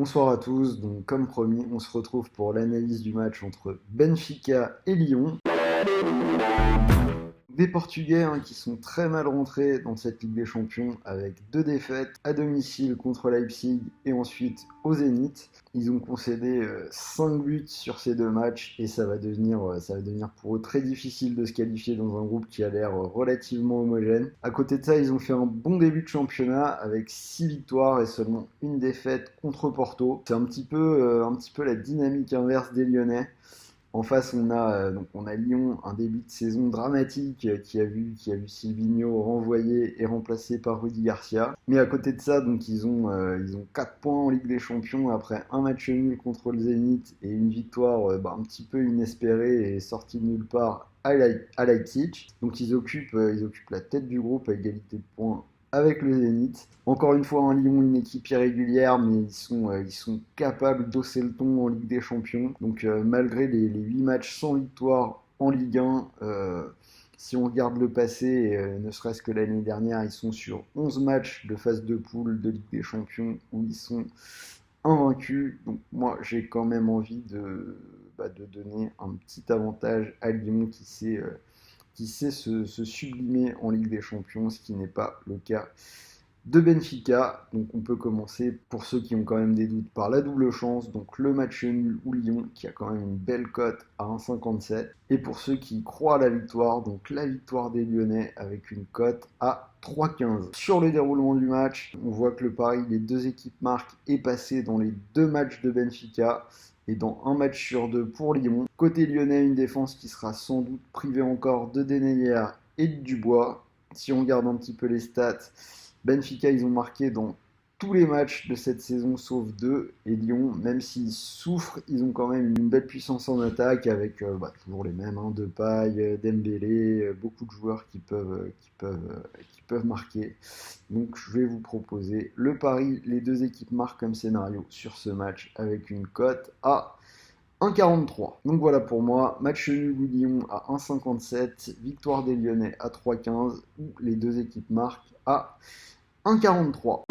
Bonsoir à tous, donc comme promis, on se retrouve pour l'analyse du match entre Benfica et Lyon. Des Portugais qui sont très mal rentrés dans cette Ligue des Champions avec 2 défaites à domicile contre Leipzig et ensuite au Zénith. Ils ont concédé 5 buts sur ces 2 matchs et ça va devenir pour eux très difficile de se qualifier dans un groupe qui a l'air relativement homogène. À côté de ça, ils ont fait un bon début de championnat avec 6 victoires et seulement une défaite contre Porto. C'est un petit peu la dynamique inverse des Lyonnais. En face, on a Lyon, un début de saison dramatique qui a vu Silvinho renvoyé et remplacé par Rudi Garcia. Mais à côté de ça, donc ils ont 4 points en Ligue des Champions après un match nul contre le Zénith et une victoire un petit peu inespérée et sortie de nulle part à Leipzig. Donc ils occupent la tête du groupe à égalité de points avec le Zénith. Encore une fois, Lyon, une équipe irrégulière, mais ils sont capables d'hausser le ton en Ligue des Champions. Donc malgré les 8 matchs sans victoire en Ligue 1, si on regarde le passé, ne serait-ce que l'année dernière, ils sont sur 11 matchs de phase de poule de Ligue des Champions où ils sont invaincus. Donc moi, j'ai quand même envie de donner un petit avantage à Lyon qui sait se sublimer en Ligue des Champions, ce qui n'est pas le cas de Benfica. Donc on peut commencer, pour ceux qui ont quand même des doutes, par la double chance, donc le match nul ou Lyon, qui a quand même une belle cote à 1,57. Et pour ceux qui croient à la victoire, donc la victoire des Lyonnais avec une cote à 3,15. Sur le déroulement du match, on voit que le pari des deux équipes marquent est passé dans les 2 matchs de Benfica et dans un match sur 2 pour Lyon. Côté lyonnais, une défense qui sera sans doute privée encore de Denayer et de Dubois. Si on regarde un petit peu les stats, Benfica, ils ont marqué dans tous les matchs de cette saison sauf 2. Et Lyon, même s'ils souffrent, ils ont quand même une belle puissance en attaque avec toujours les mêmes, Depay, Dembélé, beaucoup de joueurs qui peuvent marquer. Donc je vais vous proposer le pari, les deux équipes marquent comme scénario sur ce match avec une cote à 1,43. Donc voilà pour moi, match nul ou Lyon à 1,57, victoire des Lyonnais à 3,15 ou les deux équipes marquent à 1,43.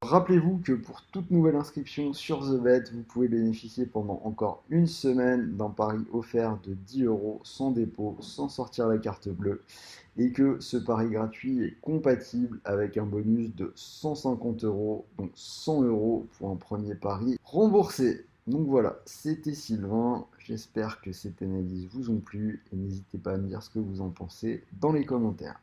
Rappelez-vous que pour toute nouvelle inscription sur TheBet, vous pouvez bénéficier pendant encore une semaine d'un pari offert de 10 € sans dépôt, sans sortir la carte bleue, et que ce pari gratuit est compatible avec un bonus de 150 €, donc 100 € pour un premier pari remboursé. Donc voilà, c'était Sylvain, j'espère que cette analyse vous a plu, et n'hésitez pas à me dire ce que vous en pensez dans les commentaires.